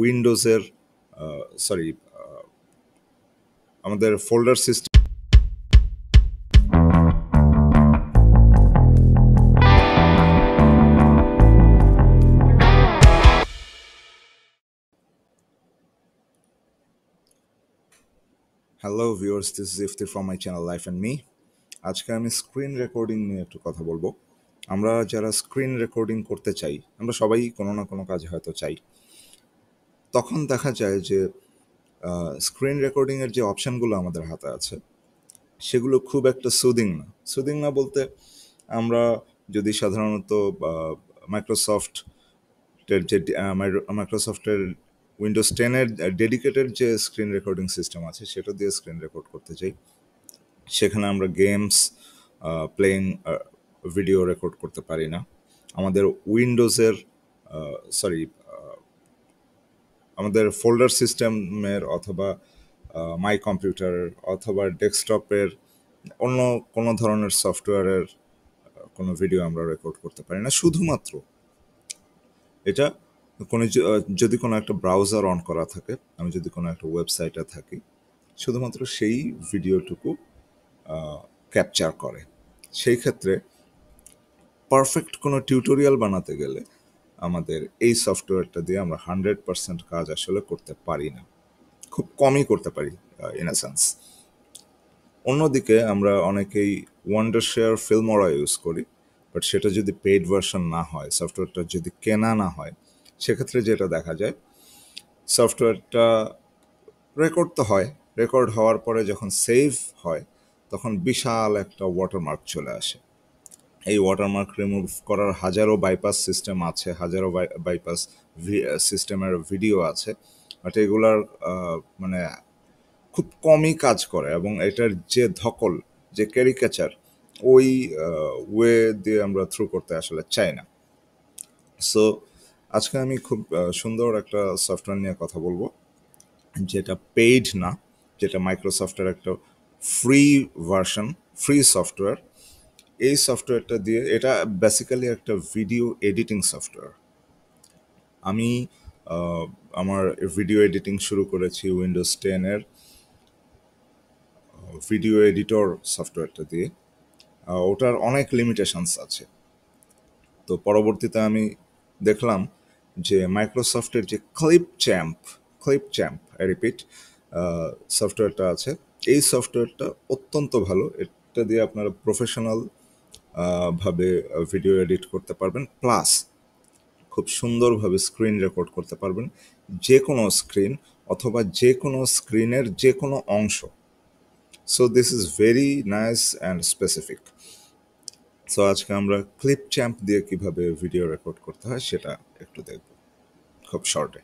উইন্ডোজের sorry আমাদের folder system hello viewers, this is Ifti from my channel life and me. আজকে আমি screen recording নিয়ে একটু কথা বলবো। আমরা যারা স্ক্রিন রেকর্ডিং করতে চাই, আমরা সবাই কোনো না কোনো কাজে হয়তো চাই। তখন দেখা যায় যে স্ক্রিন রেকর্ডিংয়ের যে অপশানগুলো আমাদের হাতে আছে সেগুলো খুব একটা সুদিং না বলতে আমরা যদি সাধারণত মাইক্রোসফটের যে মাইক্রোসফটের উইন্ডোজ 10-এর ডেডিকেটেড যে স্ক্রিন রেকর্ডিং সিস্টেম আছে সেটা দিয়ে স্ক্রিন রেকর্ড করতে চাই, সেখানে আমরা গেমস প্লেইং ভিডিও রেকর্ড করতে পারি না। আমাদের উইন্ডোজের সরি আমাদের ফোল্ডার সিস্টেমের অথবা মাই কম্পিউটার অথবা ডেস্কটপের অন্য কোনো ধরনের সফটওয়্যারের কোনো ভিডিও আমরা রেকর্ড করতে পারি না। শুধুমাত্র এটা যদি কোনো একটা ব্রাউজার অন করা থাকে, আমি যদি কোনো একটা ওয়েবসাইটে থাকি, শুধুমাত্র সেই ভিডিওটুকু ক্যাপচার করে। সেই ক্ষেত্রে পারফেক্ট কোনো টিউটোরিয়াল বানাতে গেলে আমাদের এই সফটওয়্যারটা দিয়ে আমরা 100% কাজ আসলে করতে পারি না, খুব কমই করতে পারি ইন আ সেন্স। অন্যদিকে আমরা অনেকেই ওয়ান্ডারশেয়ার ফিল্মোরা ইউজ করি, বাট সেটা যদি পেইড ভার্সন না হয়, সফটওয়্যারটা যদি কেনা না হয়, সেক্ষেত্রে যেটা দেখা যায় সফটওয়্যারটা রেকর্ড তো হয়, রেকর্ড হওয়ার পরে যখন সেভ হয় তখন বিশাল একটা ওয়াটারমার্ক চলে আসে। এই ওয়াটারমার্ক রিমুভ করার হাজারো বাইপাস সিস্টেম আছে, হাজারো বাইপাস সিস্টেমের ভিডিও আছে, বাট এগুলার মানে খুব কমই কাজ করে এবং এটার যে ধকল, যে ক্যারিকেচার, ওই ওয়ে দিয়ে আমরা থ্রু করতে আসলে চাই না। সো আজকে আমি খুব সুন্দর একটা সফটওয়্যার নিয়ে কথা বলবো, যেটা পেইড না, যেটা মাইক্রোসফটের একটা ফ্রি ভার্সন, ফ্রি সফটওয়্যার। এই সফটওয়্যারটা দিয়ে, এটা বেসিক্যালি একটা ভিডিও এডিটিং সফটওয়্যার। আমি আমার ভিডিও এডিটিং শুরু করেছি উইন্ডোজ 10-এর ভিডিও এডিটর সফটওয়্যারটা দিয়ে। ওটার অনেক লিমিটেশনস আছে। তো পরবর্তীতে আমি দেখলাম যে মাইক্রোসফটের যে ক্লিপচ্যাম্প রিপিট সফটওয়্যারটা আছে, এই সফটওয়্যারটা অত্যন্ত ভালো। এটা দিয়ে আপনারা প্রফেশনাল ভাবে ভিডিও এডিট করতে পারবেন, প্লাস খুব সুন্দরভাবে স্ক্রিন রেকর্ড করতে পারবেন, যে কোনো স্ক্রিন অথবা যে কোনো স্ক্রিনের যে কোনো অংশ। So this is very nice and specific. So আজকে আমরা ক্লিপচ্যাম্প দিয়ে কিভাবে ভিডিও রেকর্ড করতে হয় সেটা একটু দেখব খুব শর্টে।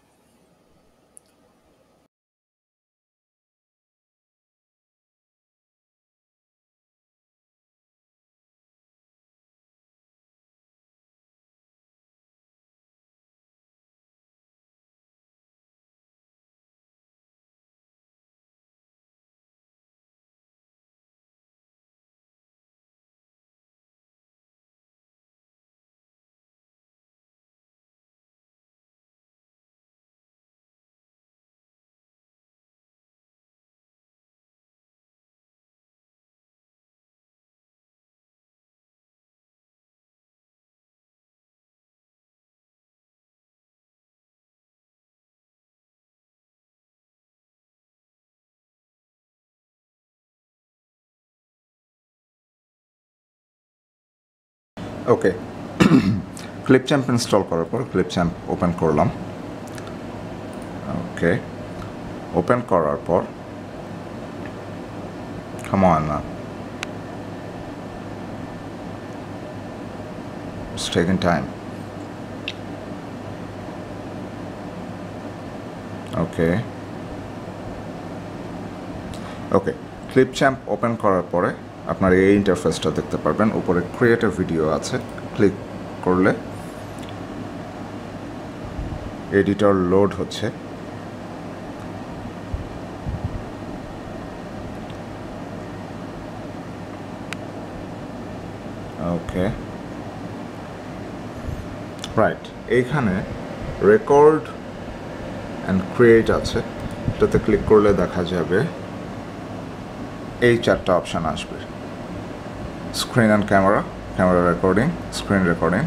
ওকে, ক্লিপচ্যাম্প ইনস্টল করার পর ক্লিপচ্যাম্প ওপেন করলাম। ওকে, ওপেন করার পর come on now, it's taking time. Okay, Clipchamp open করার পরে আপনার এই ইন্টারফেসটা দেখতে পারবেন। উপরে ক্রিয়েট এ ভিডিও আছে, ক্লিক করলে এডিটর লোড হচ্ছে। ওকে, রাইট, এইখানে রেকর্ড অ্যান্ড ক্রিয়েট আছে, এটাতে ক্লিক করলে দেখা যাবে এই 4টা অপশান আসবে: screen and camera, camera recording, screen recording,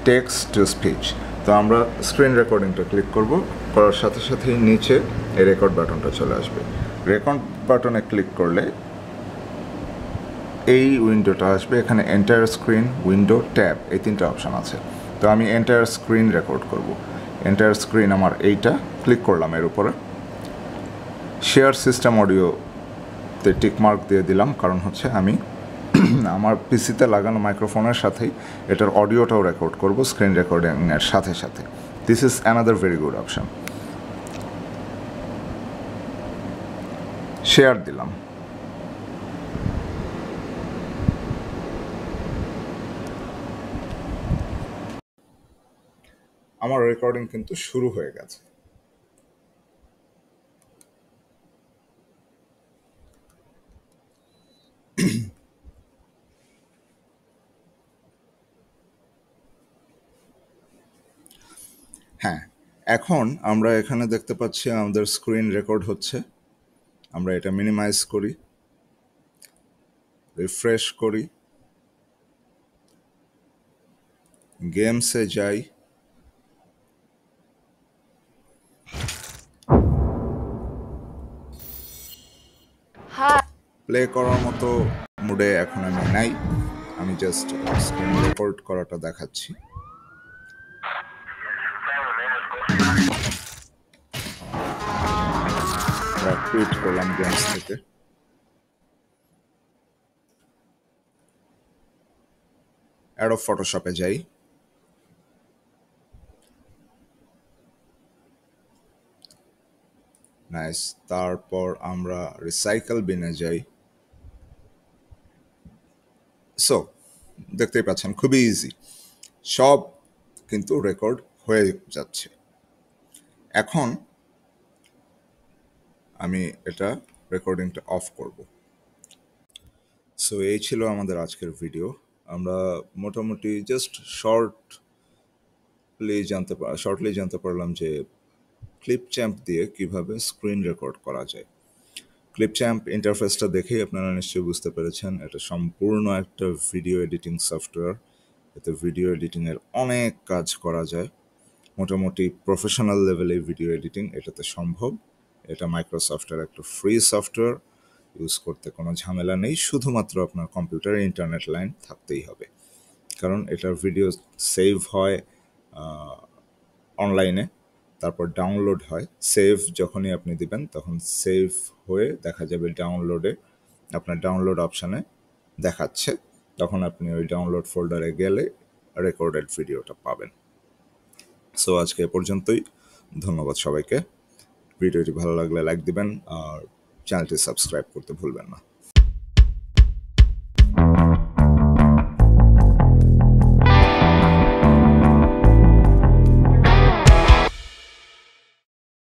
text to speech. তো আমরা স্ক্রিন রেকর্ডিংটা ক্লিক করব, করার সাথে সাথেই নিচে এই রেকর্ড বাটনটা চলে আসবে। রেকর্ড বাটনে ক্লিক করলে এই উইন্ডোটা আসবে, এখানে এন্টায়ার স্ক্রিন, উইন্ডো, ট্যাব, এই 3টা অপশান আছে। তো আমি এন্টায়ার স্ক্রিন রেকর্ড করব। এন্টায়ার স্ক্রিন আমার এইটা, ক্লিক করলাম এর উপরে। শেয়ার সিস্টেম অডিওতে টিকমার্ক দিয়ে দিলাম, কারণ হচ্ছে আমি আমার পিসিতে লাগানো মাইক্রোফোনের সাথেই এটার অডিওটাও রেকর্ড করব স্ক্রিন রেকর্ডিংয়ের সাথে সাথে। This is another very good option. Share দিলাম। আমার রেকর্ডিং কিন্তু শুরু হয়ে গেছে। হ্যাঁ, এখন আমরা এখানে দেখতে পাচ্ছি আমাদের স্ক্রিন রেকর্ড হচ্ছে। আমরা এটা মিনিমাইজ করি, রিফ্রেশ করি, গেমসে যাই, প্লে করার মতো মুডে এখন আমি নাই, আমি জাস্ট স্ক্রিন রেকর্ড করাটা দেখাচ্ছি। কুইট করলাম গেমস থেকে। অ্যাডোব ফটোশপে যাই, নাইস। তারপর আমরা রিসাইকেল বিনে যাই। সো দেখতেই পাচ্ছেন খুবই ইজি, সব কিন্তু রেকর্ড হয়ে যাচ্ছে। এখন আমি এটা রেকর্ডিংটা অফ করব। সো এই ছিল আমাদের আজকের ভিডিও। আমরা মোটামুটি জাস্ট শর্টলি জানতে পারলাম যে ক্লিপচ্যাম্প দিয়ে কিভাবে স্ক্রিন রেকর্ড করা যায়। ক্লিপচ্যাম্প ইন্টারফেসটা দেখেই আপনারা নিশ্চয়ই বুঝতে পেরেছেন এটা সম্পূর্ণ একটা ভিডিও এডিটিং সফটওয়্যার। এতে ভিডিও এডিটিংয়ের অনেক কাজ করা যায়, মোটামুটি প্রফেশনাল লেভেলে ভিডিও এডিটিং এটাতে সম্ভব। এটা মাইক্রোসফটের একটা ফ্রি সফটওয়্যার, ইউজ করতে কোনো ঝামেলা নেই, শুধুমাত্র আপনার কম্পিউটারে ইন্টারনেট লাইন থাকতেই হবে। কারণ এটার ভিডিও সেভ হয় অনলাইনে, তারপর ডাউনলোড হয়। সেভ যখনই আপনি দিবেন তখন সেভ হয়ে দেখা যাবে ডাউনলোডে, আপনার ডাউনলোড অপশানে দেখাচ্ছে, তখন আপনি ওই ডাউনলোড ফোল্ডারে গেলে রেকর্ডেড ভিডিওটা পাবেন। সো আজকে এ পর্যন্তই, ধন্যবাদ সবাইকে। ভিডিওটি ভালো লাগলে লাইক দিবেন আর চ্যানেলটি সাবস্ক্রাইব করতে ভুলবেন না।